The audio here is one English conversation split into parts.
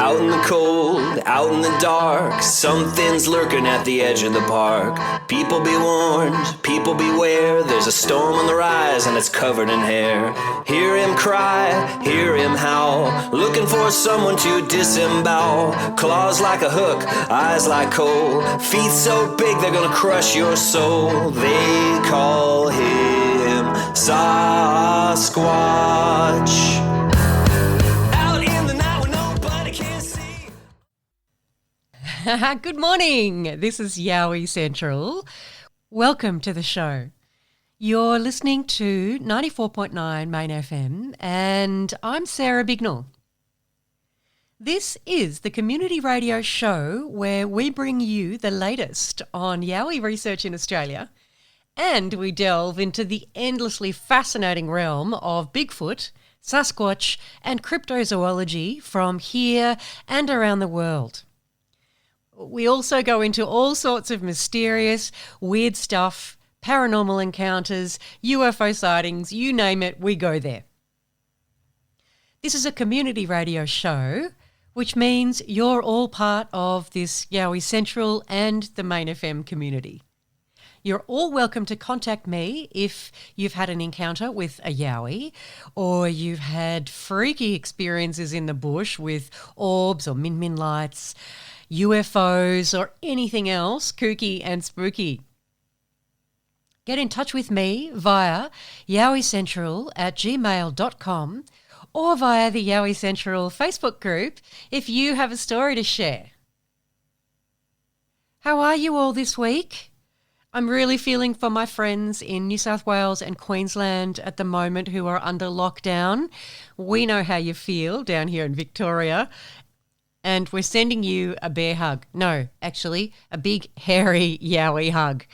Out in the cold, out in the dark, something's lurking at the edge of the park. People be warned, people beware, there's a storm on the rise and it's covered in hair. Hear him cry, hear him howl, looking for someone to disembowel. Claws like a hook, eyes like coal, feet so big they're gonna crush your soul. They call him Sasquatch. Good morning. This is Yowie Central. Welcome to the show. You're listening to 94.9 Main FM and I'm Sarah Bignell. This is the community radio show where we bring you the latest on Yowie research in Australia and we delve into the endlessly fascinating realm of Bigfoot, Sasquatch and cryptozoology from here and around the world. We also go into all sorts of mysterious, weird stuff, paranormal encounters, UFO sightings, you name it, we go there. This is a community radio show, which means you're all part of this Yowie Central and the Main FM community. You're all welcome to contact me if you've had an encounter with a Yowie or you've had freaky experiences in the bush with orbs or min-min lights, UFOs or anything else kooky and spooky. Get in touch with me via yowiecentral@gmail.com or via the Yowie Central Facebook group if you have a story to share. How are you all this week? I'm really feeling for my friends in New South Wales and Queensland at the moment who are under lockdown. We know how you feel down here in Victoria. And we're sending you a bear hug. No, actually, a big, hairy Yowie hug.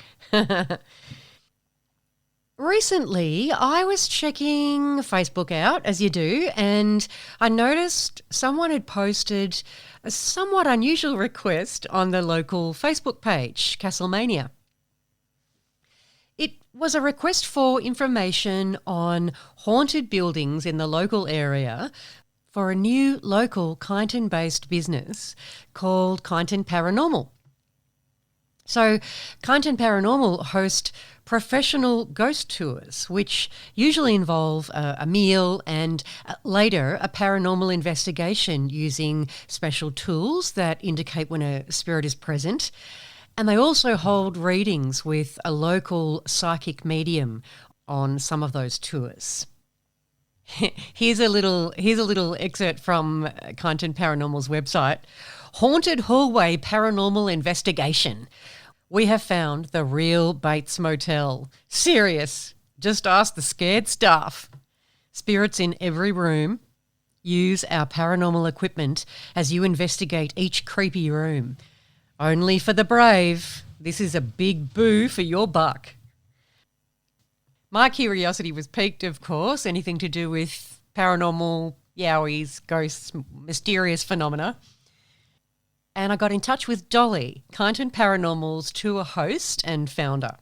Recently, I was checking Facebook out, as you do, and I noticed someone had posted a somewhat unusual request on the local Facebook page, Castlemania. It was a request for information on haunted buildings in the local area for a new local Kyneton-based business called Kyneton Paranormal. So Kyneton Paranormal host professional ghost tours, which usually involve a meal and later a paranormal investigation using special tools that indicate when a spirit is present. And they also hold readings with a local psychic medium on some of those tours. Here's a little excerpt from Kyneton Paranormal's website. Haunted hallway paranormal investigation. We have found the real Bates Motel. Serious. Just ask the scared staff. Spirits in every room. Use our paranormal equipment as you investigate each creepy room. Only for the brave. This is a big boo for your buck. My curiosity was piqued, of course, anything to do with paranormal, yowies, ghosts, mysterious phenomena. And I got in touch with Dolly, Kyneton Paranormal's tour host and founder.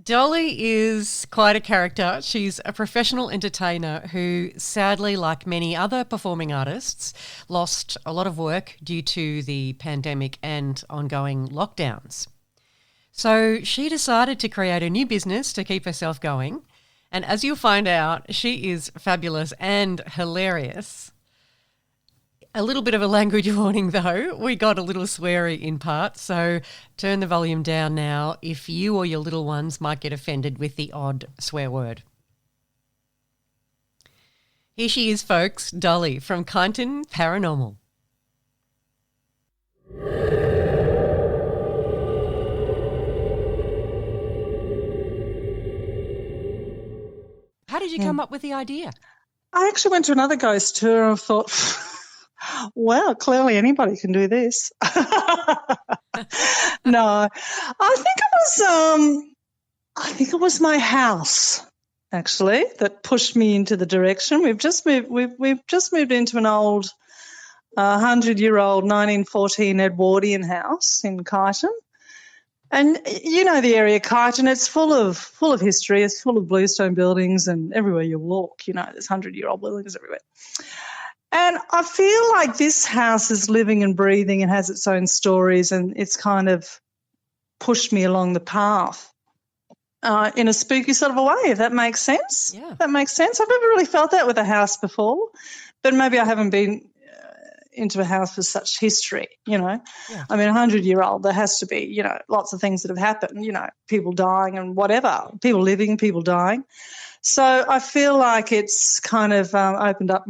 Dolly is quite a character. She's a professional entertainer who, sadly, like many other performing artists, lost a lot of work due to the pandemic and ongoing lockdowns. So she decided to create a new business to keep herself going. And as you'll find out, she is fabulous and hilarious. A little bit of a language warning though. We got a little sweary in parts, so turn the volume down now if you or your little ones might get offended with the odd swear word. Here she is, folks, Dolly from Kyneton Paranormal. How did you come up with the idea? I actually went to another ghost tour and thought, well, clearly anybody can do this. No, I think it was my house actually that pushed me into the direction. We've just moved into an old 100-year-old 1914 Edwardian house in Kyneton. And you know the area, Kyneton, it's full of history. It's full of bluestone buildings, and everywhere you walk, you know, there's 100-year-old buildings everywhere. And I feel like this house is living and breathing and has its own stories, and it's kind of pushed me along the path in a spooky sort of a way, if that makes sense. Yeah. That makes sense. I've never really felt that with a house before, but maybe I haven't been into a house with such history, Yeah. I mean, 100-year-old, there has to be, lots of things that have happened, people dying and whatever, people living, people dying. So I feel like it's kind of opened up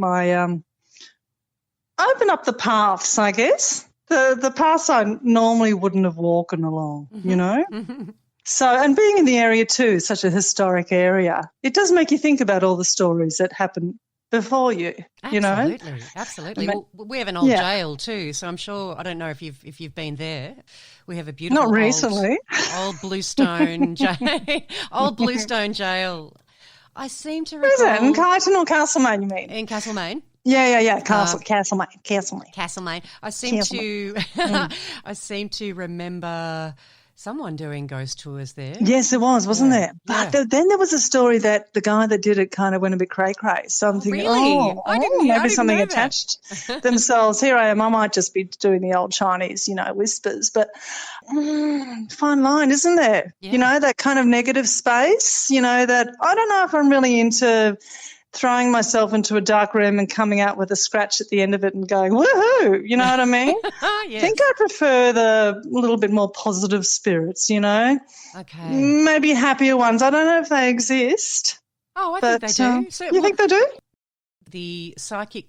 the paths, I guess, the paths I normally wouldn't have walked along, So, and being in the area too, such a historic area, it does make you think about all the stories that happened before you, Absolutely, absolutely. Well, we have an old jail too, so I'm sure, I don't know if you've been there. We have a beautiful Not recently. old bluestone jail. Old bluestone jail. I seem to recall. Where is it? In Kyneton or Castlemaine, you mean? In Castlemaine. Yeah. Castlemaine. Castlemaine. I seem to remember someone doing ghost tours there. Yes, it was, wasn't there? Yeah. But then there was a story that the guy that did it kind of went a bit cray-cray. Something, really? maybe something attached themselves. Here I am. I might just be doing the old Chinese, whispers. But fine line, isn't there? Yeah. That kind of negative space, that I don't know if I'm really into throwing myself into a dark room and coming out with a scratch at the end of it and going, woohoo, you know what I mean? Yes. I think I prefer the little bit more positive spirits, Okay. Maybe happier ones. I don't know if they exist. Oh, I think they do. So, you think they do? The psychic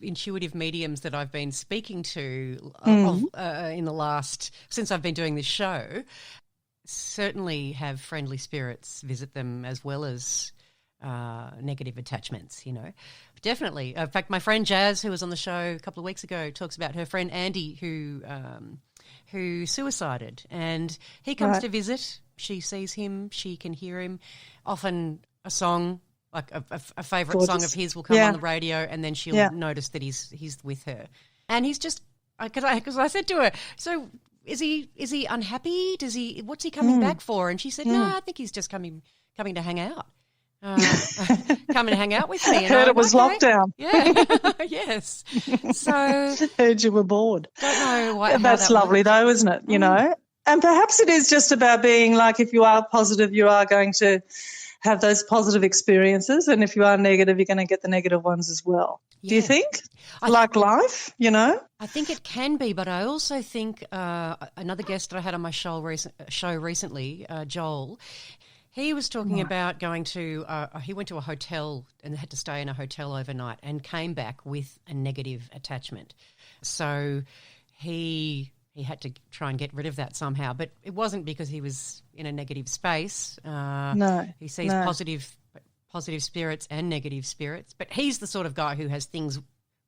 intuitive mediums that I've been speaking to in the last, since I've been doing this show, certainly have friendly spirits visit them as well as negative attachments, definitely. In fact, my friend Jazz, who was on the show a couple of weeks ago, talks about her friend Andy who suicided, and he comes to visit. She sees him, she can hear him. Often a song, like a favourite song of his will come on the radio, and then she'll notice that he's with her, and he's just because I said to her, so is he unhappy? What's he coming back for? And she said, no, I think he's just coming to hang out. Come and hang out with me. And heard it was lockdown. Yeah, yes. So heard you were bored. Don't know why. That's lovely though, isn't it? And perhaps it is just about being like, if you are positive, you are going to have those positive experiences, and if you are negative, you're going to get the negative ones as well. Yeah. Do you think? Like life, I think it can be, but I also think another guest that I had on my show recently, Joel. He was talking about going to he went to a hotel and had to stay in a hotel overnight and came back with a negative attachment. So he had to try and get rid of that somehow, but it wasn't because he was in a negative space. He sees positive spirits and negative spirits, but he's the sort of guy who has things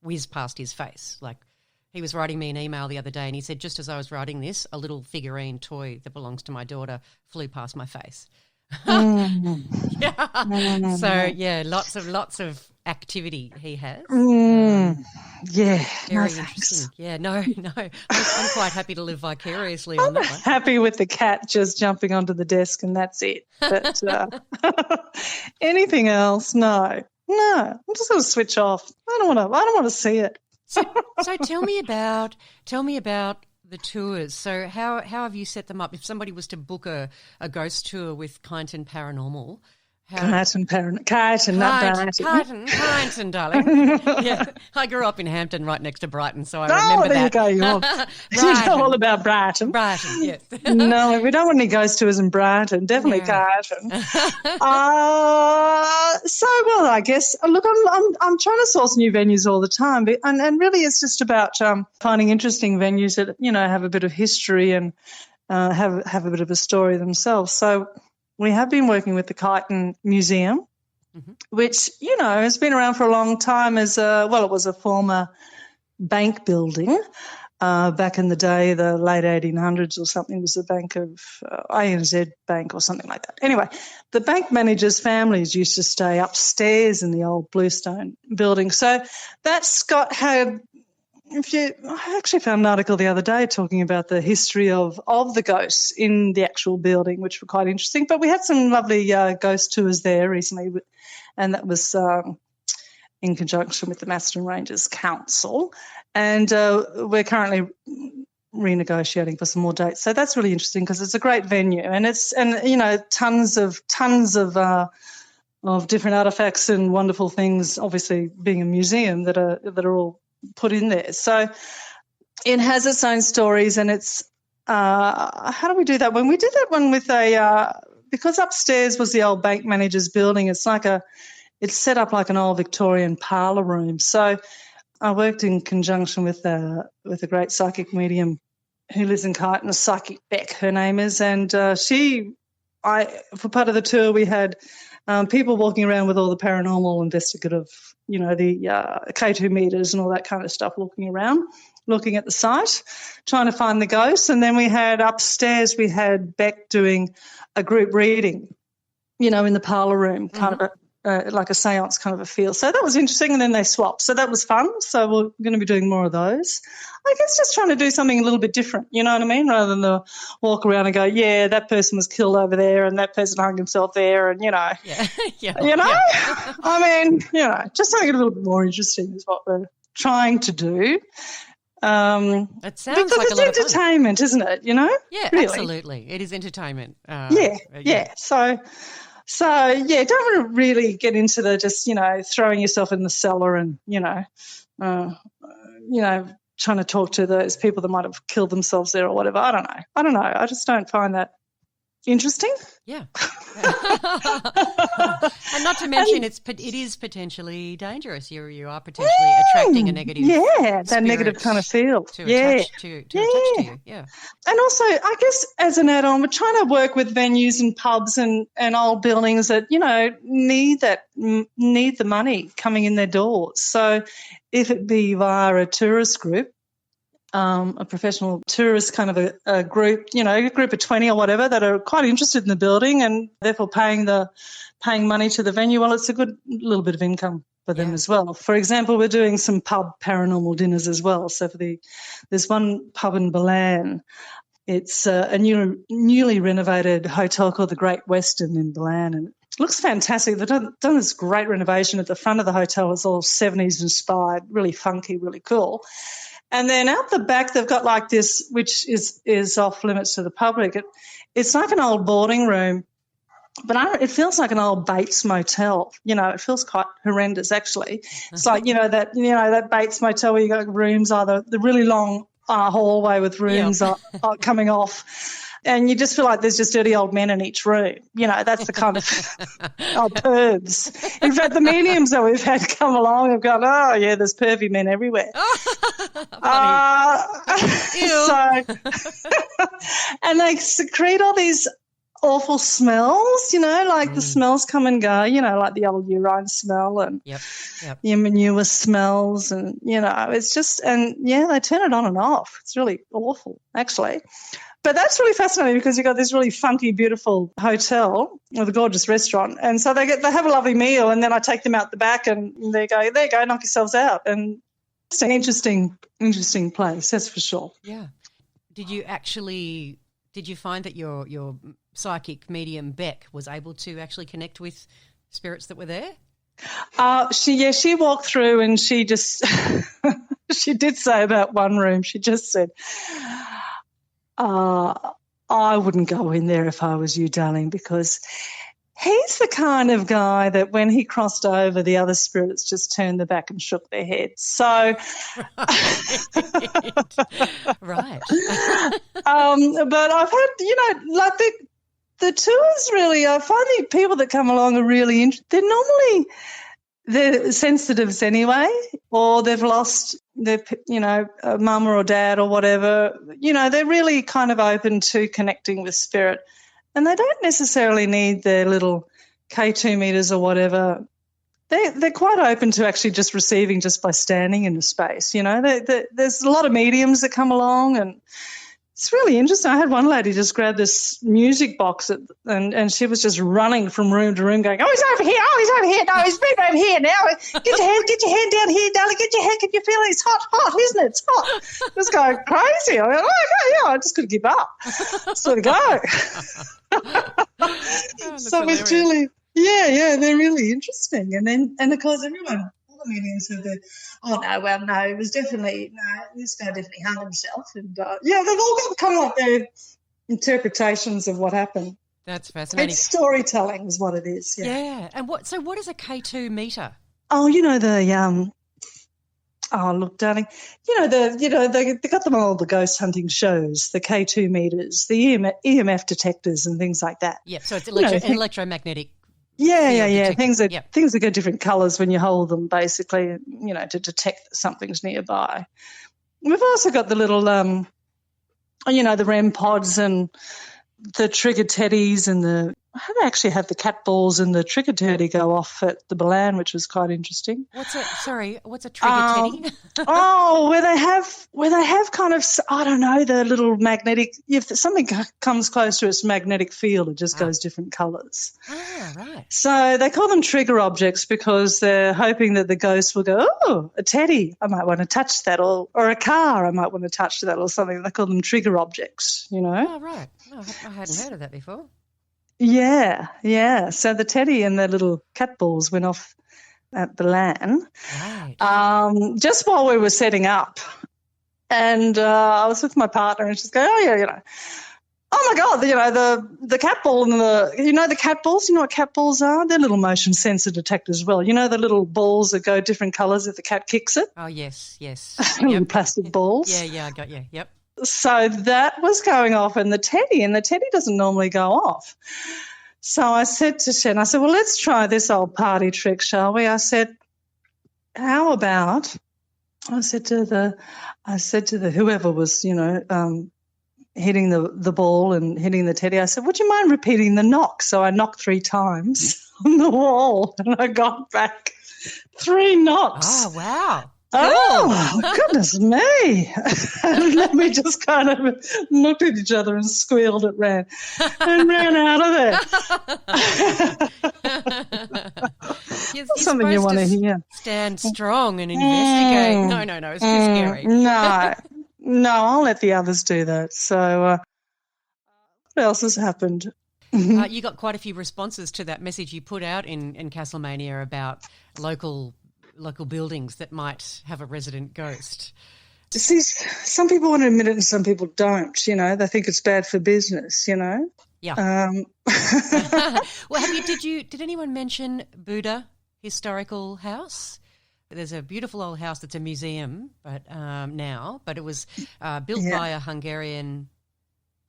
whiz past his face. Like, he was writing me an email the other day and he said, just as I was writing this, a little figurine toy that belongs to my daughter flew past my face. Lots of activity he has. Very interesting. Yeah, no, I'm quite happy to live vicariously on that one. Happy with the cat just jumping onto the desk and that's it. But anything else? No. I'm just going to switch off. I don't want to see it. So tell me about the tours. So how have you set them up? If somebody was to book a ghost tour with Kyneton Paranormal, Kyneton, darling. Yeah, I grew up in Hampton, right next to Brighton, so I remember that. There you go. You know all about Brighton. Brighton, yes. No, we don't want any ghost tours in Brighton. Definitely Kyneton. I guess. Look, I'm trying to source new venues all the time, and really, it's just about finding interesting venues that have a bit of history and have a bit of a story themselves. So. We have been working with the Kyneton Museum, which, has been around for a long time as it was a former bank building back in the day, the late 1800s or something. It was the Bank of ANZ Bank or something like that. Anyway, the bank managers' families used to stay upstairs in the old bluestone building. So that Scott had... I actually found an article the other day talking about the history of the ghosts in the actual building, which were quite interesting. But we had some lovely ghost tours there recently, and that was in conjunction with the Macedon Rangers Council. And we're currently renegotiating for some more dates. So that's really interesting because it's a great venue, and tons of different artifacts and wonderful things, obviously being a museum that are all put in there. So it has its own stories, and it's how do we do that? When we did that one with because upstairs was the old bank manager's building, it's set up like an old Victorian parlour room. So I worked in conjunction with a great psychic medium who lives in Kyneton, Psychic Beck, her name is, and for part of the tour we had people walking around with all the paranormal investigative, the K2 meters and all that kind of stuff, walking around, looking at the site, trying to find the ghosts. And then we had upstairs, we had Beck doing a group reading, in the parlour room, kind of like a seance kind of a feel. So that was interesting, and then they swapped. So that was fun. So we're going to be doing more of those. I guess just trying to do something a little bit different, you know what I mean, rather than the walk around and go, yeah, that person was killed over there and that person hung himself there and, Yeah. I mean, just something a little bit more interesting is what we're trying to do. It sounds because like it's a lot entertainment, isn't it, Yeah, really. Absolutely. It is entertainment. Yeah. So, don't want to really get into the just, throwing yourself in the cellar and, trying to talk to those people that might have killed themselves there or whatever. I don't know. I just don't find that interesting. Yeah. And not to mention it is potentially dangerous. You are potentially attracting a negative that negative kind of feel. To attach to you. Yeah. And also, I guess as an add-on, we're trying to work with venues and pubs and old buildings that, need the money coming in their doors. So if it be via a tourist group, a professional tourist kind of a group, a group of 20 or whatever that are quite interested in the building and therefore paying money to the venue, well, it's a good little bit of income for them as well. For example, we're doing some pub paranormal dinners as well. So there's one pub in Balan. It's a newly renovated hotel called the Great Western in Balan, and it looks fantastic. They've done this great renovation at the front of the hotel. It's all 70s inspired, really funky, really cool. And then out the back, they've got like this, which is off limits to the public. It's like an old boarding room, but it feels like an old Bates motel. It feels quite horrendous, actually. It's like that Bates motel where you got rooms, either the really long hallway with rooms are coming off. And you just feel like there's just dirty old men in each room. That's the kind of pervs. In fact, the mediums that we've had come along have gone, oh, yeah, there's pervy men everywhere. And they secrete all these awful smells, like the smells come and go, like the old urine smell and your manure smells and, it's just, and, they turn it on and off. It's really awful, actually. But that's really fascinating because you've got this really funky, beautiful hotel with a gorgeous restaurant. And so they have a lovely meal, and then I take them out the back and there you go, knock yourselves out. And it's an interesting place, that's for sure. Yeah. Did you find that your psychic medium, Beck, was able to actually connect with spirits that were there? She walked through and she just, she did say about one room, she just said, I wouldn't go in there if I was you, darling, because he's the kind of guy that when he crossed over, the other spirits just turned their back and shook their heads. So, right. But I've had, like the tours really, I find the people that come along are really interesting. They're sensitives anyway, or they've lost their, mum or dad or whatever. They're really kind of open to connecting with spirit, and they don't necessarily need their little K2 meters or whatever. They're quite open to actually just receiving just by standing in the space. There's a lot of mediums that come along, and it's really interesting. I had one lady just grab this music box and she was just running from room to room going, oh, he's over here, no, he's moved over here now. Get your hand down here, darling, get your hand, can you feel it? It's hot, isn't it? It's hot. Just going crazy. I went, I just got to give up. Just got to go. So it's really, they're really interesting. And of course, everyone them into the. Oh no, well no, it was definitely no. This guy definitely hung himself, and yeah, they've all got kind of like their interpretations of what happened. That's fascinating. It's storytelling, is what it is. Yeah. Yeah. And what is a K2 meter? Oh, Oh, look, darling. They got them on all the ghost hunting shows, the K2 meters, the EMF detectors, and things like that. Yeah, so it's electromagnetic. Yeah. Things that go different colours when you hold them, basically, to detect that something's nearby. We've also got the little, the REM pods and the trigger teddies and I actually had the cat balls and the trigger teddy go off at the Balan, which was quite interesting. What's a trigger teddy? Where they have kind of, I don't know, the little magnetic, if something comes close to its magnetic field, it just goes different colours. Ah, right. So they call them trigger objects because they're hoping that the ghost will go, oh, a teddy, I might want to touch that, or a car, I might want to touch that, or something. They call them trigger objects, Oh, right. No, I hadn't heard of that before. Yeah. So the teddy and the little cat balls went off at Balan just while we were setting up. And I was with my partner and she's going, oh, my God, the cat ball and the cat balls, you know what cat balls are? They're little motion sensor detectors as well. You know the little balls that go different colours if the cat kicks it? Oh, yes. Little plastic balls. Yeah, I got you. Yep. So that was going off and the teddy doesn't normally go off. So I said to Shen, well, let's try this old party trick, shall we? I said, how about, I said to the whoever was, hitting the ball and hitting the teddy, I said, would you mind repeating the knock? So I knocked 3 times on the wall and I got back 3 knocks. Oh, wow. Oh, goodness me. And then we just kind of looked at each other and squealed and ran out of there. You're something you want to hear. Stand strong and investigate. No, it's too scary. No, I'll let the others do that. So what else has happened? You got quite a few responses to that message you put out in Castlemania about local buildings that might have a resident ghost. See, some people want to admit it and some people don't, They think it's bad for business, Yeah. Well, did anyone mention Buddha Historical House? There's a beautiful old house that's a museum but it was built by a Hungarian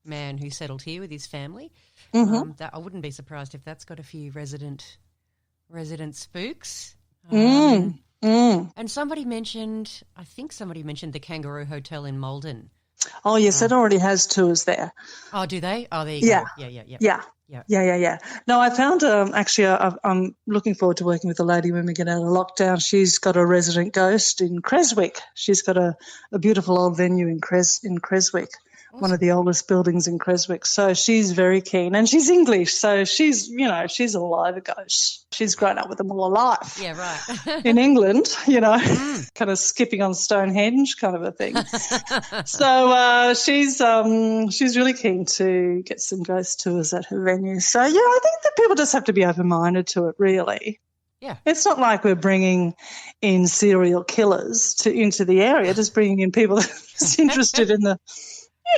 man who settled here with his family. Mm-hmm. I wouldn't be surprised if that's got a few resident spooks. And somebody mentioned the Kangaroo Hotel in Malden. Oh, yes, it already has tours there. Oh, do they? Oh, there you go. Yeah. No, I found I'm looking forward to working with a lady when we get out of lockdown. She's got a resident ghost in Creswick. She's got a beautiful old venue in Creswick. Awesome. One of the oldest buildings in Creswick. So she's very keen, and she's English, so she's all over ghosts. She's grown up with them all her life. Yeah, right. In England, kind of skipping on Stonehenge kind of a thing. So she's really keen to get some ghost tours at her venue. So, yeah, I think that people just have to be open-minded to it, really. Yeah. It's not like we're bringing in serial killers into the area, just bringing in people that are just interested in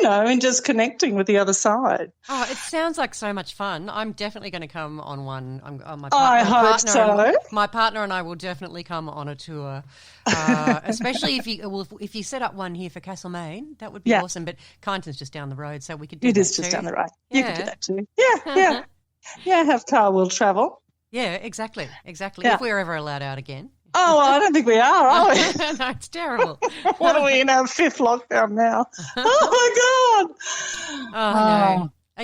and just connecting with the other side. Oh, it sounds like so much fun. I'm definitely going to come on one. I hope so. My partner and I will definitely come on a tour, especially if you set up one here for Castlemaine. That would be awesome. But Kyneton's just down the road, so we could do that too. It is just down the road. Yeah. You could do that too. Yeah. Yeah, have car will travel. Yeah, exactly. Yeah. If we're ever allowed out again. Oh, well, I don't think we are we? No, it's terrible. What are we in our 5th lockdown now? Oh, my God. Oh, no. Are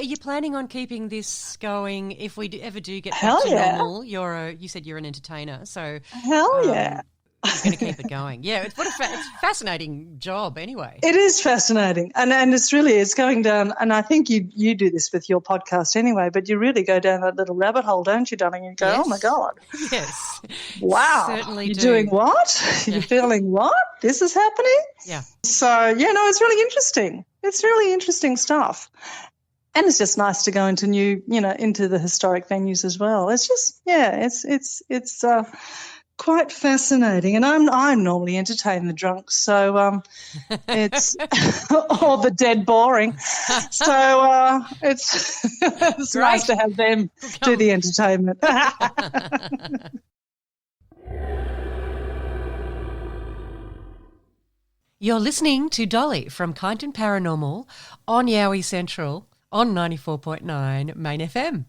you planning on keeping this going if we ever do get back to normal? You said you're an entertainer, so hell yeah. You're going to keep it going. Yeah, it's a fascinating job anyway. It is fascinating. And it's going down, and I think you do this with your podcast anyway, but you really go down that little rabbit hole, don't you, darling? You go, Oh, my God. Yes. Wow. Certainly You're do. doing what? Yeah. You're feeling what? This is happening? Yeah. So, it's really interesting. It's really interesting stuff. And it's just nice to go into into the historic venues as well. It's just, it's quite fascinating. And I'm normally entertaining the drunk, so it's or the dead boring. So it's nice to have them do the entertainment. You're listening to Dolly from Kyneton Paranormal on Yowie Central on 94.9 Main FM.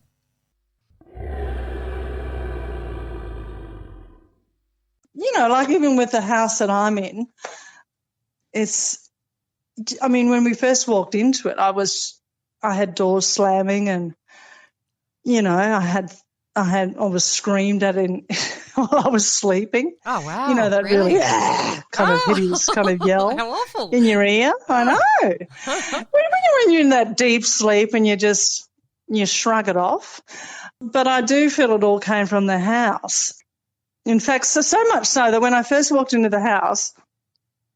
You know, like even with the house that I'm in, when we first walked into it, I had doors slamming and, you know, I was screamed at while I was sleeping. Oh, wow. You know, that really kind of hideous kind of yell how awful. in your ear. I know. when you're in that deep sleep and you shrug it off. But I do feel it all came from the house. In fact, so much so that when I first walked into the house,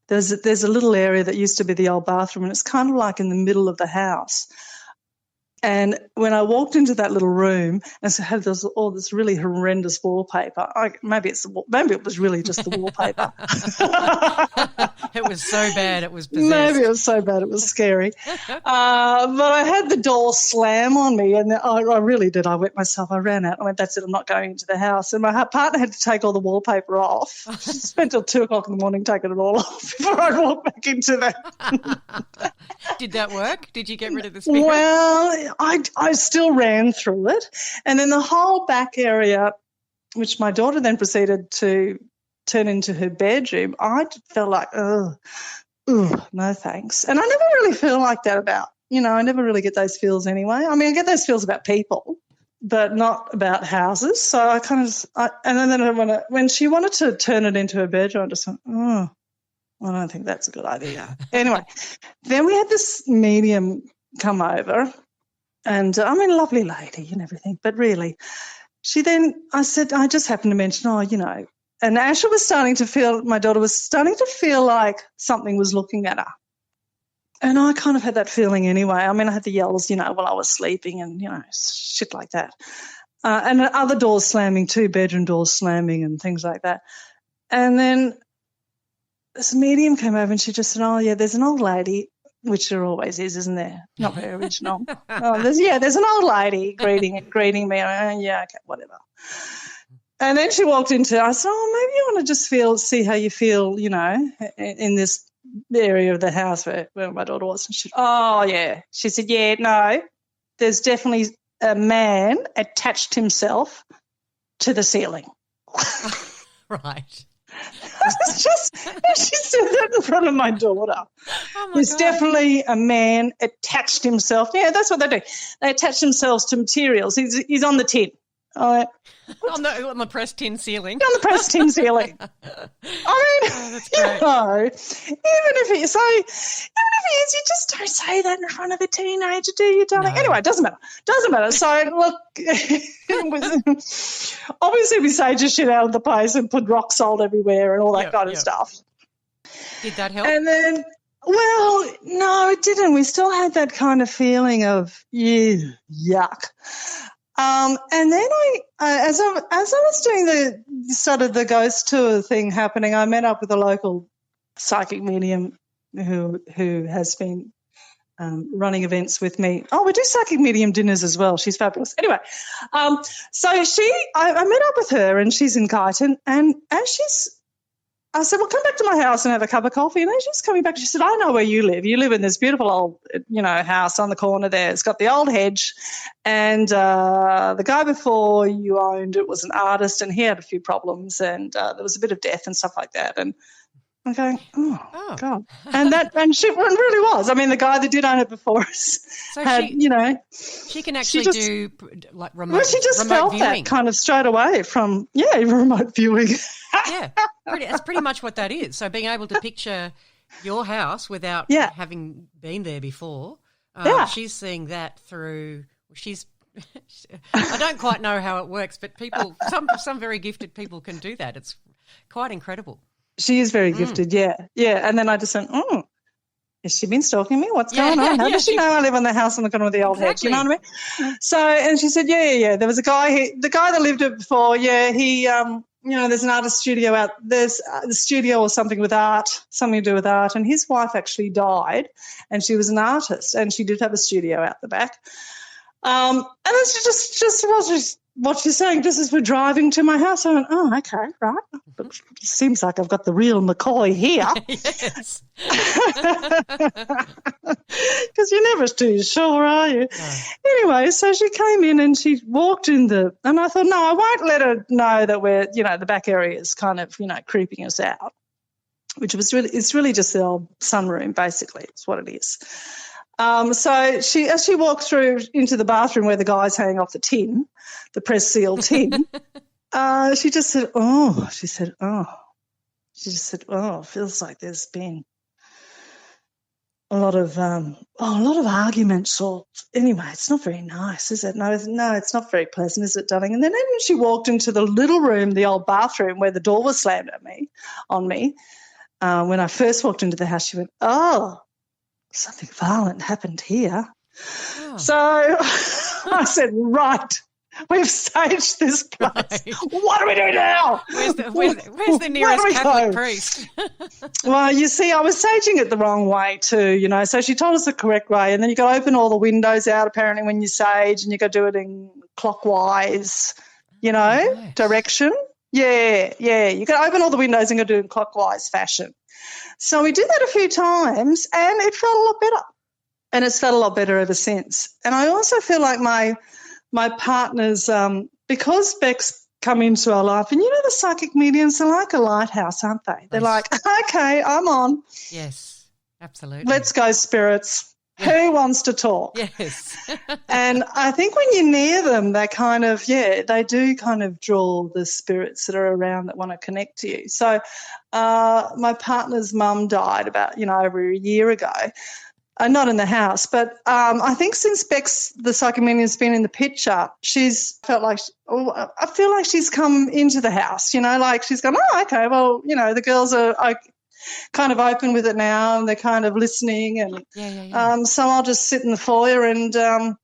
there's a little area that used to be the old bathroom, and it's kind of like in the middle of the house. And when I walked into that little room, and so had all this really horrendous wallpaper. Maybe it was really just the wallpaper. It was so bad it was possessed. Maybe it was so bad it was scary. But I had the door slam on me, and I really did. I wet myself. I ran out. I went, that's it, I'm not going into the house. And my partner had to take all the wallpaper off. She spent till 2 o'clock in the morning taking it all off before I walked back into that. Did that work? Did you get rid of the spirit? Well, I still ran through it. And then the whole back area, which my daughter then proceeded to turn into her bedroom, I felt like, no thanks. And I never really feel like that I never really get those feels anyway. I mean, I get those feels about people, but not about houses. So I kind of, and then when she wanted to turn it into her bedroom, I just went, I don't think that's a good idea. Anyway, then we had this medium come over, and lovely lady and everything, but really, I said, I just happened to mention, and Asha was my daughter was starting to feel like something was looking at her. And I kind of had that feeling anyway. I mean, I had the yells, while I was sleeping and, shit like that. And other doors slamming too, bedroom doors slamming and things like that. And then this medium came over and she just said, there's an old lady, which there always is, isn't there? Not very original. There's an old lady greeting me. Okay, whatever. And then she walked into, I said, maybe you want to just see how you feel, in this area of the house where my daughter was. And she said, no, there's definitely a man attached himself to the ceiling. Right. She said that in front of my daughter. Oh There's God. definitely a man attached himself. Yeah, that's what they do. They attach themselves to materials. He's on the tin. On the pressed tin ceiling. the pressed tin ceiling. That's great. Even if he is, you just don't say that in front of a teenager, do you, darling? No. Anyway, it doesn't matter. So, look, obviously we saged shit out of the place and put rock salt everywhere and all that kind of stuff. Did that help? And then, well, no, it didn't. We still had that kind of feeling of, yuck. And then as I was doing the sort of the ghost tour thing happening, I met up with a local psychic medium who has been running events with me. Oh, we do psychic medium dinners as well. She's fabulous. Anyway, so I met up with her, and she's in Kyneton, and I said, well, come back to my house and have a cup of coffee. And as she's coming back, she said, I know where you live. You live in this beautiful old, house on the corner there. It's got the old hedge. And the guy before you owned it was an artist, and he had a few problems, and there was a bit of death and stuff like that. And I'm going, oh. God. And she really was. I mean, the guy that did own it before us she can actually do like remote. Well, she just felt viewing. that kind of straight away from remote viewing. Yeah, that's pretty much what that is. So being able to picture your house without having been there before, she's seeing that through. I don't quite know how it works, but some very gifted people can do that. It's quite incredible. She is very gifted, yeah. And then I just went, has she been stalking me? What's going on? How does she know I live on the house on the corner of the old hedge? You know what I mean? So, and she said, yeah. There was a guy, the guy that lived it before, he there's an artist studio out. There's the studio or something with art, something to do with art. And his wife actually died, and she was an artist, and she did have a studio out the back. And it's just what she's saying, just as we're driving to my house, I went, oh, okay, right. But it seems like I've got the real McCoy here. Yes. Because you're never too sure, are you? No. Anyway, so she came in and she walked in and I thought, no, I won't let her know that we're, the back area is kind of, creeping us out, which was it's really just the old sunroom, basically. It's what it is. So as she walked through into the bathroom where the guy's hanging off the press seal tin, she just said, oh, it feels like there's been a lot of arguments, or anyway, it's not very nice, is it? No, it's not very pleasant, is it, darling? And then when she walked into the little room, the old bathroom where the door was slammed on me, when I first walked into the house, she went, oh, something violent happened here. Oh. So I said, right, we've staged this place. Right. What do we do now? Where's the nearest Catholic priest? Well, you see, I was staging it the wrong way too, So she told us the correct way, and then you got to open all the windows out apparently when you sage, and you got to do it in clockwise, direction. Yeah. You got to open all the windows and you got to do it in clockwise fashion. So we did that a few times and it felt a lot better, and it's felt a lot better ever since. And I also feel like my partners, because Beck's come into our life, and the psychic mediums are like a lighthouse, aren't they? They're like, okay, I'm on. Yes, absolutely. Let's go, spirits. Who wants to talk? Yes. And I think when you're near them, they kind of, they do kind of draw the spirits that are around that want to connect to you. So my partner's mum died about, over a year ago. Not in the house, but I think since Beck's, the psychic medium's been in the picture, she's felt like, I feel like she's come into the house, like she's gone, oh, okay, well, the girls are kind of open with it now, and they're kind of listening, and so I'll just sit in the foyer and open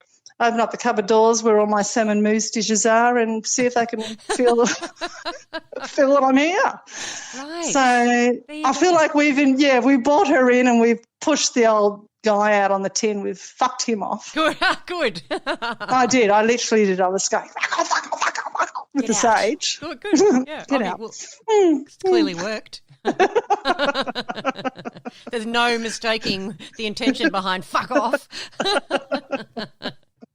up the cupboard doors where all my salmon mousse dishes are and see if they can feel that I'm here. Right. So I feel like we brought her in and we've pushed the old guy out on the tin. We've fucked him off. Good. I did. I literally did. I was going fuck off with the sage. Good. Yeah. Get out. Well, it's clearly worked. There's no mistaking the intention behind fuck off.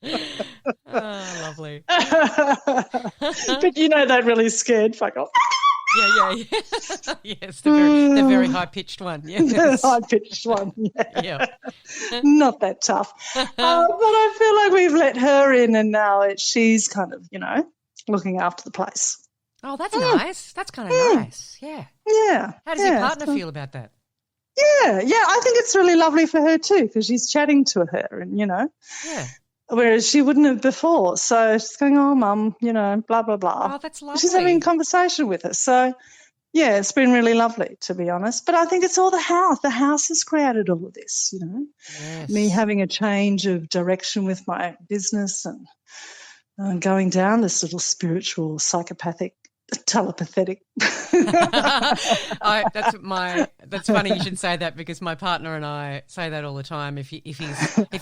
Oh, lovely. But that really scared fuck off. Yeah. Yes, the very high-pitched one. Yes. The high-pitched one, yeah. Not that tough. But I feel like we've let her in, and now she's kind of, looking after the place. Oh, that's nice. That's kind of nice. Yeah. Yeah. How does your partner feel about that? Yeah. I think it's really lovely for her too, because she's chatting to her and, Yeah. Whereas she wouldn't have before. So she's going, oh, Mum, blah, blah, blah. Oh, that's lovely. She's having a conversation with us. So, yeah, it's been really lovely, to be honest. But I think it's all the house. The house has created all of this, Yes. Me having a change of direction with my business and going down this little spiritual, psychopathic, telepathic. That's funny you should say that, because my partner and I say that all the time. If he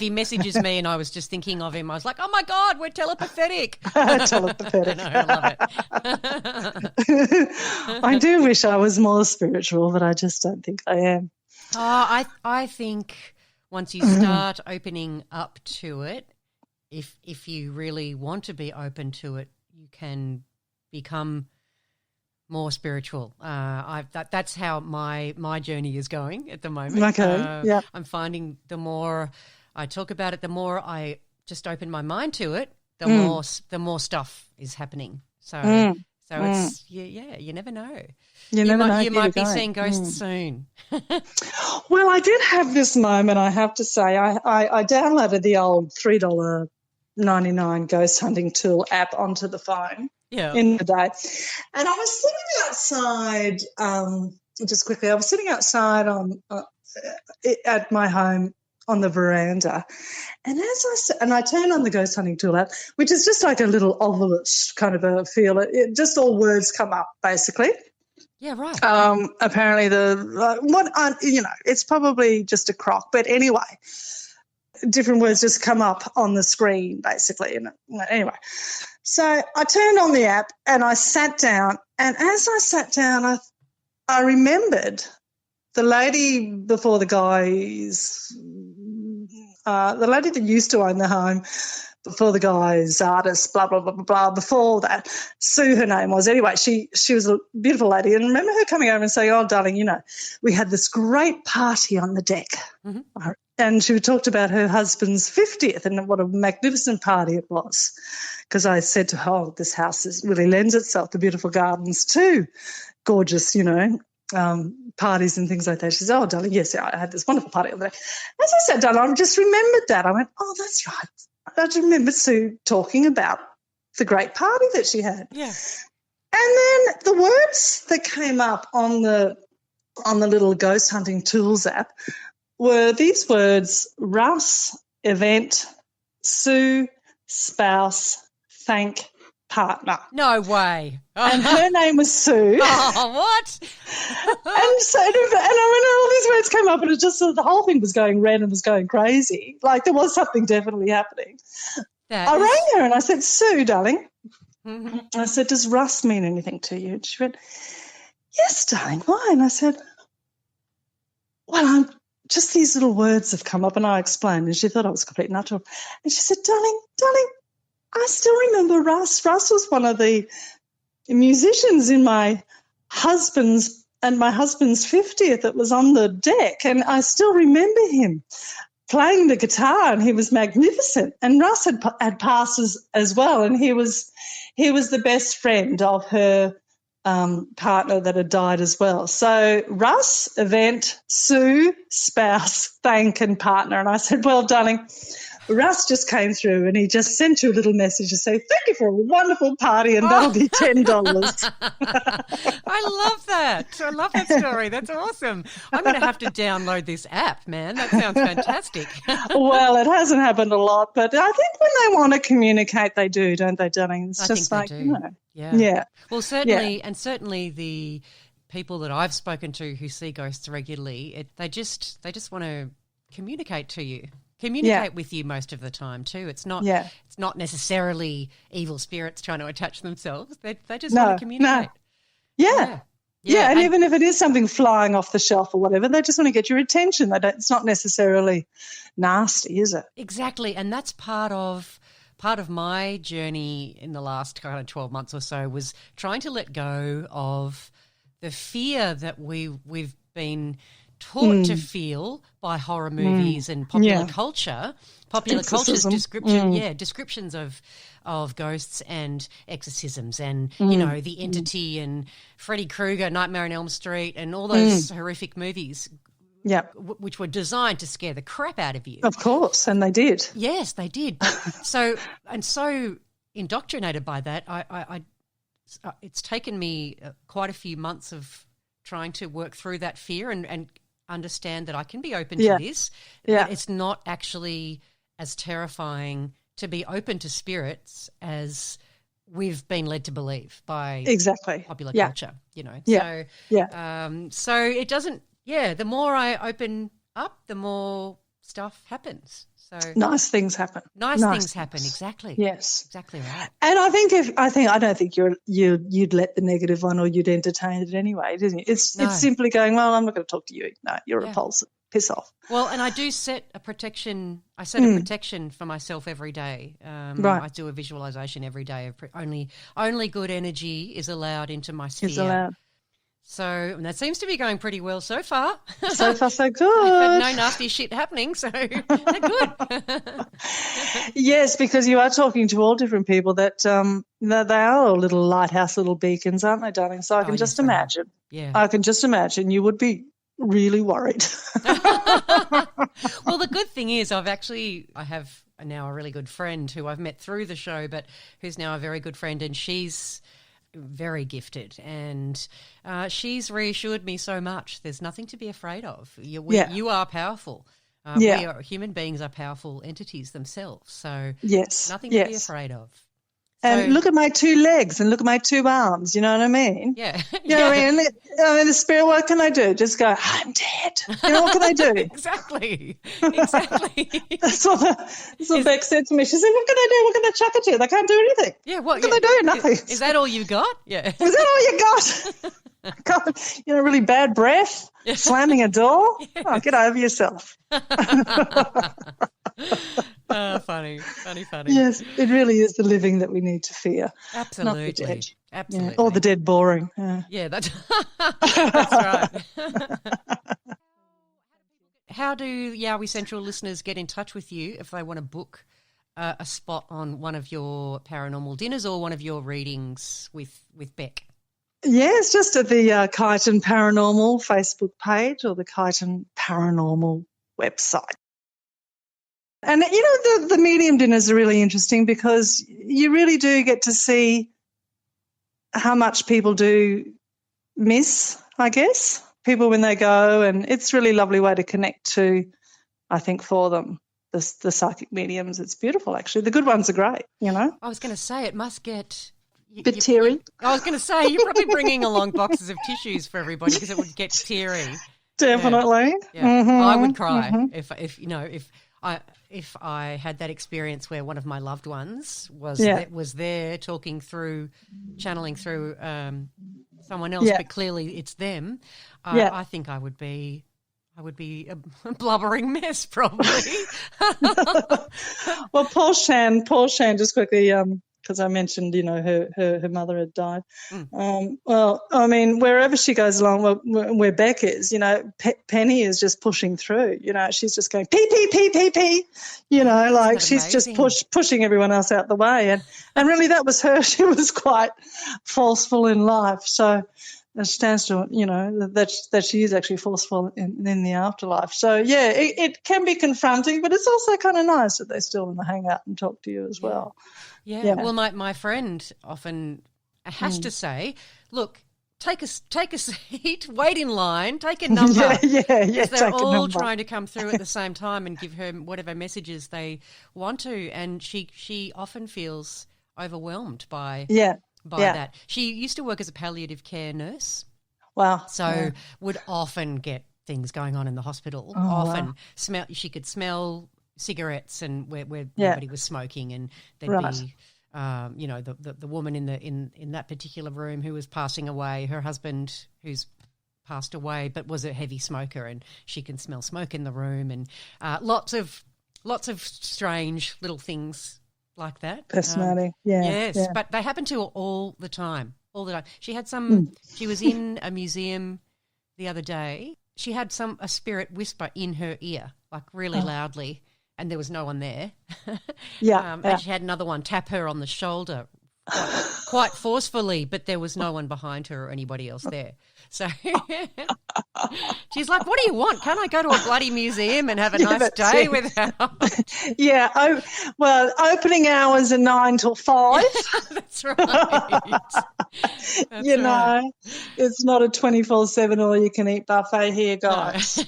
messages me and I was just thinking of him, I was like, oh my God, we're telepathetic. Telepathic. I love it. I do wish I was more spiritual, but I just don't think I am. I think once you start opening up to it, if you really want to be open to it, you can become more spiritual. That's how my journey is going at the moment. Okay, yeah. I'm finding the more I talk about it, the more I just open my mind to it, the more stuff is happening. So it's you never know. You might be seeing ghosts soon. Well, I did have this moment, I have to say. I downloaded the old $3.99 ghost hunting tool app onto the phone. Yeah. In the day. And I was sitting outside, just quickly, I was sitting outside at my home on the veranda. And I turned on the ghost hunting tool app, which is just like a little ovalish kind of a feel. It just all words come up basically. Yeah, right. Apparently it's probably just a crock, but anyway, different words just come up on the screen basically. And anyway, so I turned on the app and I sat down, and as I sat down, I remembered the lady before the guys, the lady that used to own the home before the guy's artist, blah, blah, blah, blah, blah. Before that, Sue, her name was. Anyway, she was a beautiful lady. And remember her coming over and saying, oh, darling, we had this great party on the deck. Mm-hmm. And she talked about her husband's 50th and what a magnificent party it was. Because I said to her, oh, this house really lends itself to beautiful gardens too, gorgeous, parties and things like that. She said, oh, darling, yes, I had this wonderful party on the deck. As I said, darling, I just remembered that. I went, oh, that's right. I just remember Sue talking about the great party that she had. Yeah. And then the words that came up on the little ghost hunting tools app were these words: Russ, event, Sue, spouse, thank, partner. No way. And her name was Sue. Oh, what? and when all these words came up, and it just the whole thing was going red and was going crazy. Like there was something definitely happening. I rang her and I said, Sue, darling. Mm-hmm. I said, does Russ mean anything to you? And she went, yes, darling. Why? And I said, well, just these little words have come up, and I explained, and she thought I was complete nutshell. And she said, darling, I still remember Russ. Russ was one of the musicians in my husband's 50th that was on the deck, and I still remember him playing the guitar, and he was magnificent. And Russ had passed as well, and he was the best friend of her partner that had died as well. So Russ, event, Sue, spouse, thank, and partner. And I said, well, darling, Russ just came through and he just sent you a little message to say, thank you for a wonderful party, and that'll be $10. I love that. I love that story. That's awesome. I'm going to have to download this app, man. That sounds fantastic. Well, it hasn't happened a lot, but I think when they want to communicate, they do, don't they, darling? It's just like, Yeah. Well, certainly, and certainly the people that I've spoken to who see ghosts regularly, they just want to communicate to you. Communicate with you most of the time too. It's not necessarily evil spirits trying to attach themselves. They just want to communicate. No. Yeah, and even if it is something flying off the shelf or whatever, they just want to get your attention. It's not necessarily nasty, is it? Exactly, and that's part of my journey in the last kind of 12 months or so was trying to let go of the fear that we've been taught to feel by horror movies and popular culture. Popular culture's descriptions of ghosts and exorcisms and, the entity and Freddy Krueger, Nightmare on Elm Street and all those horrific movies. Yeah, which were designed to scare the crap out of you. Of course, and they did. Yes, they did. So indoctrinated by that, it's taken me quite a few months of trying to work through that fear and understand that I can be open to this. Yeah. It's not actually as terrifying to be open to spirits as we've been led to believe by popular culture, So it doesn't, the more I open up, the more stuff happens. So nice things happen. Nice things happen, exactly. Yes. Exactly right. And I don't think you'd let the negative one, or you'd entertain it anyway, didn't you? It's simply going, well, I'm not going to talk to you. No, you're repulsive. Piss off. Well, and I do set a protection. I set a protection for myself every day. Right. I do a visualization every day. Only good energy is allowed into my sphere. Is allowed. So and that seems to be going pretty well so far. So far, so good. No nasty shit happening, so they're good. Yes, because you are talking to all different people that they are all little lighthouse, little beacons, aren't they, darling? So I can just imagine. Yeah. I can just imagine you would be really worried. Well, the good thing is I have now a really good friend who I've met through the show, but who's now a very good friend, and she's very gifted, and she's reassured me so much. There's nothing to be afraid of. You are powerful. Human beings are powerful entities themselves, so Yes. nothing to be afraid of. And look at my 2 legs and look at my 2 arms, you know what I mean? Yeah. You know what I mean? The spirit, what can I do? Just go, I'm dead. You know, what can I do? Exactly. That's what Beck said to me. She said, what can I do? What can I chuck at you? They can't do anything. Yeah, what can they do? Nothing. Is that all you got? Yeah. Is that all you got? Really bad breath, slamming a door. Yes. Oh, get over yourself. Funny. Yes, it really is the living that we need to fear. Absolutely. Not the dead. Absolutely. Yeah. Or the dead boring. Yeah, that's right. How do Yowie Central listeners get in touch with you if they want to book a spot on one of your paranormal dinners or one of your readings with Beck? Yes, just at the Kyneton Paranormal Facebook page or the Kyneton Paranormal website. And, the medium dinners are really interesting because you really do get to see how much people do miss, I guess, people when they go, and it's a really lovely way to connect to, I think, for them, the psychic mediums. It's beautiful, actually. The good ones are great, I was going to say it must get... bit teary. I was going to say you're probably bringing along boxes of tissues for everybody because it would get teary. Definitely. Yeah. Mm-hmm, I would cry if I had that experience where one of my loved ones was there channeling through someone else, but clearly it's them. I think I would be a blubbering mess probably. Well, Paul Shan, just quickly, because I mentioned, her mother had died. Well, I mean, wherever she goes along, where Beck is, Penny is just pushing through. She's just going pee, pee, pee, pee, pee. She's just pushing everyone else out the way. And really that was her. She was quite forceful in life. So it stands to, that she is actually forceful in the afterlife. So, yeah, it can be confronting, but it's also kind of nice that they still want to hang out and talk to you as well. Yeah. Well, my friend often has to say, look, take a seat, wait in line, take a number. Yeah. They're all trying to come through at the same time and give her whatever messages they want to. And she often feels overwhelmed by that. She used to work as a palliative care nurse. Wow. So would often get things going on in the hospital. She could smell cigarettes and where nobody was smoking, and there'd be the woman in that particular room who was passing away, her husband who's passed away but was a heavy smoker, and she can smell smoke in the room, and lots of strange little things like that. Fascinating. But they happen to her all the time. She had she was in a museum the other day. She had a spirit whisper in her ear, like really loudly, and there was no one there. And she had another one tap her on the shoulder quite forcefully, but there was no one behind her or anybody else there. So she's like, what do you want? Can't I go to a bloody museum and have a nice day without? Opening hours are 9 till 5. That's right. It's not a 24/7 all you can eat buffet here, guys.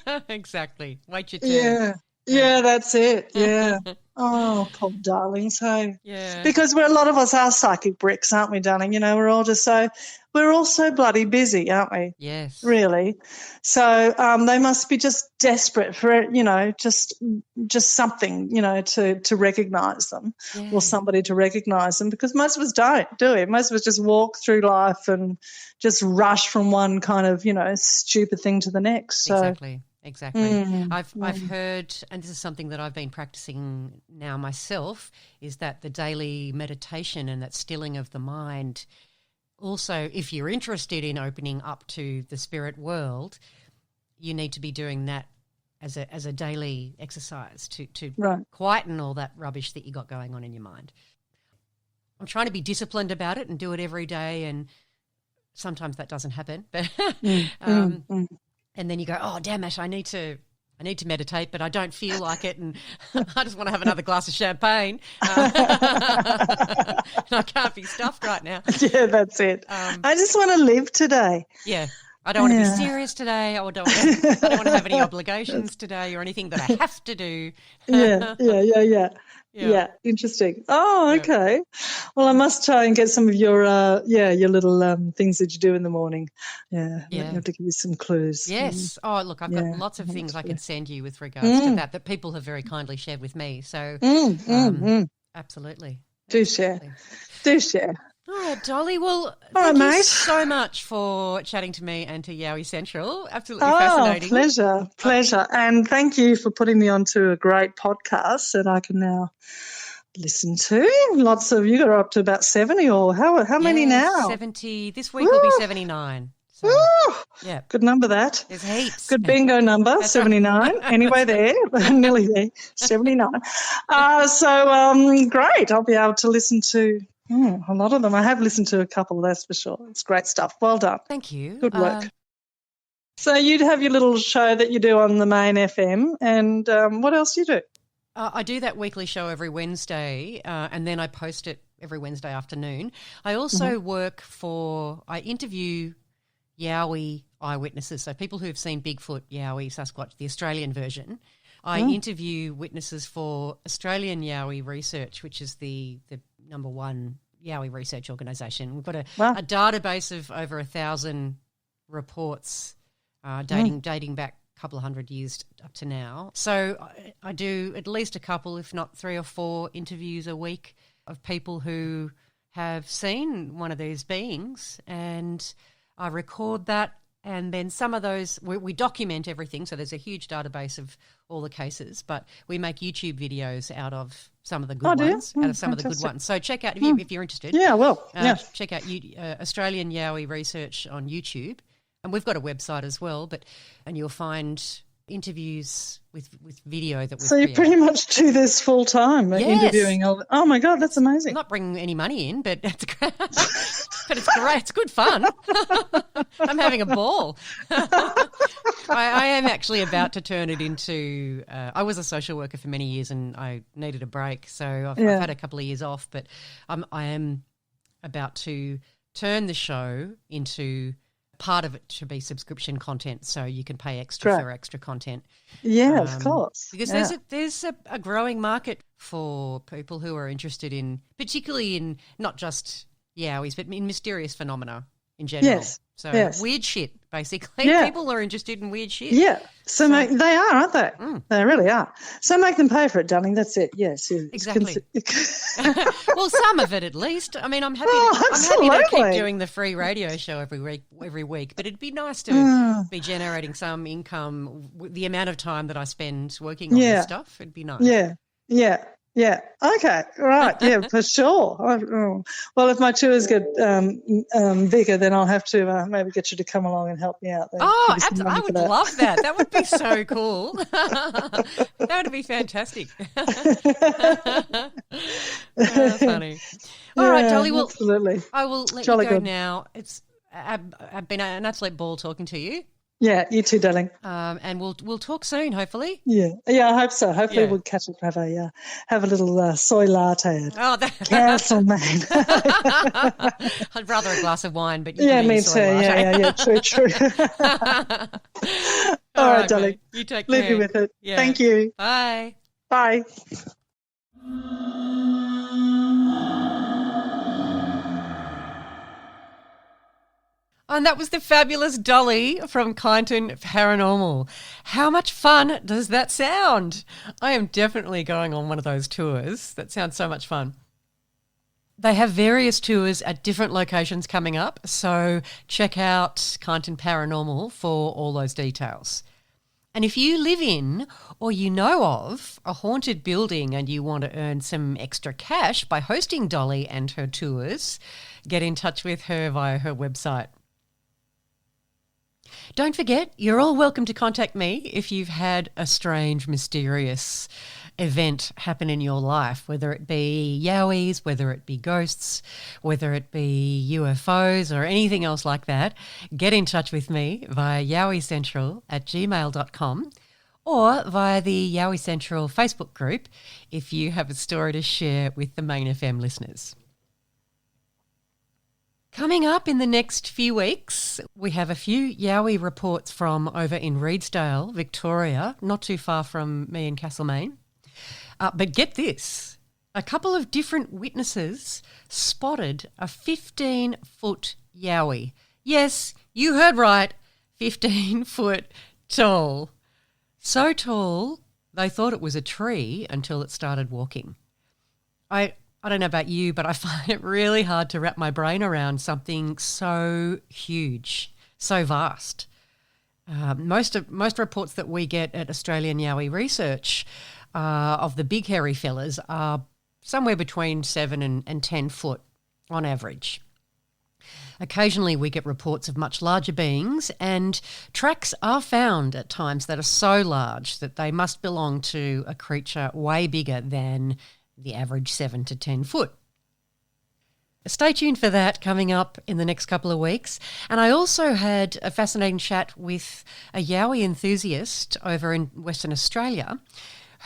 No. Exactly. Wait your turn. Yeah, that's it. Yeah. Oh, poor darlings. Hey. Yeah. Because a lot of us are psychic bricks, aren't we, darling? We're all so bloody busy, aren't we? Yes. Really. So they must be just desperate for, just something, to recognise them or somebody to recognise them, because most of us don't, do we? Most of us just walk through life and just rush from one kind of, stupid thing to the next. So. Exactly. I've heard, and this is something that I've been practicing now myself, is that the daily meditation and that stilling of the mind, also if you're interested in opening up to the spirit world, you need to be doing that as a daily exercise to quieten all that rubbish that you got going on in your mind. I'm trying to be disciplined about it and do it every day, and sometimes that doesn't happen. But and then you go, oh, damn it, I need to meditate, but I don't feel like it, and I just want to have another glass of champagne. And I can't be stuffed right now. Yeah, that's it. I just want to live today. Yeah. I don't want to be serious today. I don't want to have any obligations today or anything that I have to do. Yeah, interesting. Oh, okay. Well, I must try and get some of your little things that you do in the morning. Yeah, I have to give you some clues. Yes. Oh, look, I've got lots of things I can send you with regards to that people have very kindly shared with me. So, absolutely. Do share. All right, Dolly. Well, right, thank you mate. so much for chatting to me and to Yowie Central. Absolutely fascinating. Pleasure. And thank you for putting me onto a great podcast that I can now listen to. Lots of you are up to about 70 or how many now? 70. This week will be 79. So, yeah. Good number that. There's heaps. Good bingo number, 79. Anyway there, nearly there, 79. Great. I'll be able to listen to a lot of them. I have listened to a couple, that's for sure. It's great stuff. Well done. Thank you. Good work. So you'd have your little show that you do on the main FM, and what else do you do? I do that weekly show every Wednesday, and then I post it every Wednesday afternoon. I also I interview Yowie eyewitnesses, so people who have seen Bigfoot, Yowie, Sasquatch, the Australian version. I interview witnesses for Australian Yowie Research, which is the number one Yowie research organisation. We've got a database of over 1,000 reports dating back a couple of hundred years up to now. So I do at least a couple, if not 3 or 4 interviews a week of people who have seen one of these beings, and I record that. And then some of those, we document everything. So there's a huge database of all the cases, but we make YouTube videos out of some of the good ones, of the good ones. So check out, if you're interested. Yeah, well, check out Australian Yowie Research on YouTube. And we've got a website as well, and you'll find interviews with video that we've created. You pretty much do this full time, interviewing all. Oh my God, that's amazing! I'm not bringing any money in, but it's great. But it's great. It's good fun. I'm having a ball. I am actually about to turn it into. I was a social worker for many years, and I needed a break, so I've had a couple of years off. But I am about to turn the show into. Part of it to be subscription content, so you can pay extra for extra content. Yeah, of course. Because there's a growing market for people who are interested in, particularly in not just Yowies, but in mysterious phenomena in general. Yes. So weird shit, basically. Yeah. People are interested in weird shit. Yeah. So they are, aren't they? They really are. So make them pay for it, darling. That's it. Yes. Exactly. Well, some of it at least. I mean, I'm happy to keep doing the free radio show every week, but it'd be nice to be generating some income. The amount of time that I spend working on this stuff, it'd be nice. Yeah. Okay. Right. Yeah, for sure. Well, if my tours get bigger, then I'll have to maybe get you to come along and help me out. There. I would love that. That would be so cool. That would be fantastic. Funny. All right, Dolly. Well, absolutely. I will let you go now. I've been an absolute ball talking to you. Yeah, you too, darling. And we'll talk soon, hopefully. Yeah, I hope so. Hopefully we'll catch up, have a little soy latte at Castlemaine. I'd rather a glass of wine, but me too. Yeah, true. All right, darling. You take care. Leave you with it. Yeah. Thank you. Bye. Bye. And that was the fabulous Dolly from Kyneton Paranormal. How much fun does that sound? I am definitely going on one of those tours. That sounds so much fun. They have various tours at different locations coming up, so check out Kyneton Paranormal for all those details. And if you live in or you know of a haunted building and you want to earn some extra cash by hosting Dolly and her tours, get in touch with her via her website. Don't forget, you're all welcome to contact me if you've had a strange, mysterious event happen in your life, whether it be Yowies, whether it be ghosts, whether it be UFOs or anything else like that. Get in touch with me via yowiecentral@gmail.com or via the Yowie Central Facebook group if you have a story to share with the Main FM listeners. Coming up in the next few weeks, we have a few Yowie reports from over in Redesdale, Victoria, not too far from me in Castlemaine. But get this, a couple of different witnesses spotted a 15-foot Yowie. Yes, you heard right, 15-foot tall. So tall, they thought it was a tree until it started walking. I don't know about you, but I find it really hard to wrap my brain around something so huge, so vast. Most reports that we get at Australian Yowie Research of the big hairy fellas are somewhere between 7 and 10 foot on average. Occasionally we get reports of much larger beings, and tracks are found at times that are so large that they must belong to a creature way bigger than the average 7 to 10 foot. Stay tuned for that coming up in the next couple of weeks. And I also had a fascinating chat with a Yowie enthusiast over in Western Australia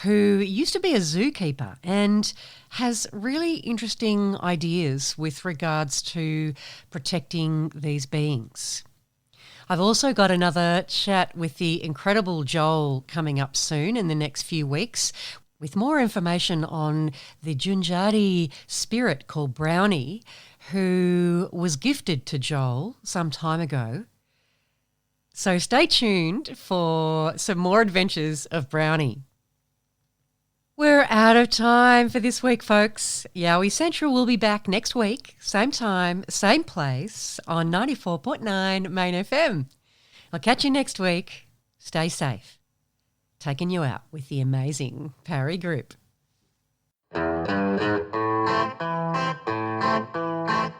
who used to be a zookeeper and has really interesting ideas with regards to protecting these beings. I've also got another chat with the incredible Joel coming up soon in the next few weeks, with more information on the Junjari spirit called Brownie, who was gifted to Joel some time ago. So stay tuned for some more adventures of Brownie. We're out of time for this week, folks. Yowie Central will be back next week, same time, same place, on 94.9 Main FM. I'll catch you next week. Stay safe. Taking you out with the amazing Parry Group.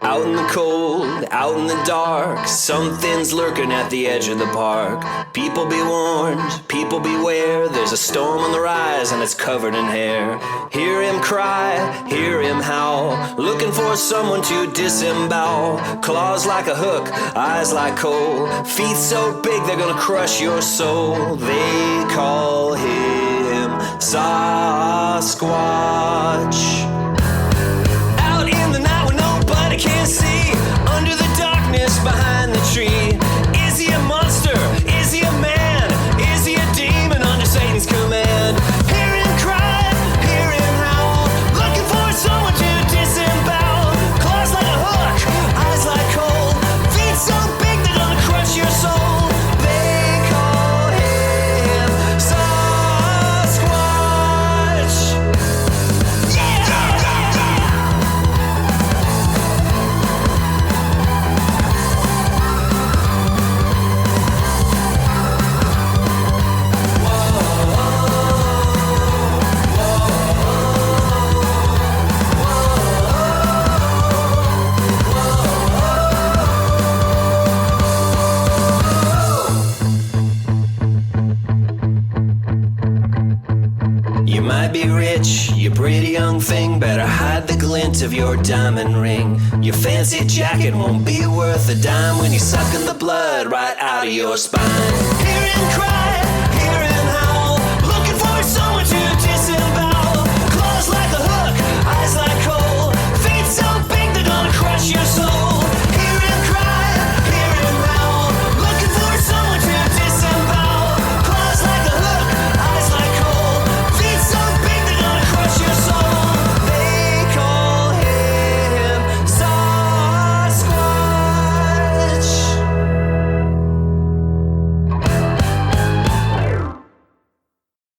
Out in the cold, out in the dark, something's lurking at the edge of the park. People be warned, people beware, there's a storm on the rise and it's covered in hair. Hear him cry, hear him howl, looking for someone to disembowel. Claws like a hook, eyes like coal, feet so big they're gonna crush your soul. They call him Sasquatch. Out in the night when nobody can see, under the darkness behind the tree. Is he a monster? Is he a man? Is he a demon under Satan's command? Hear him cry, hear him howl, looking for someone to disembowel. Claws like a hook, eyes like coal, feet so big they're gonna crush your soul. They call him Sasquatch. Yeah! You might be rich, you pretty young thing, better hide the glint of your diamond ring. Your fancy jacket won't be worth a dime when you're sucking the blood right out of your spine. Hear him cry,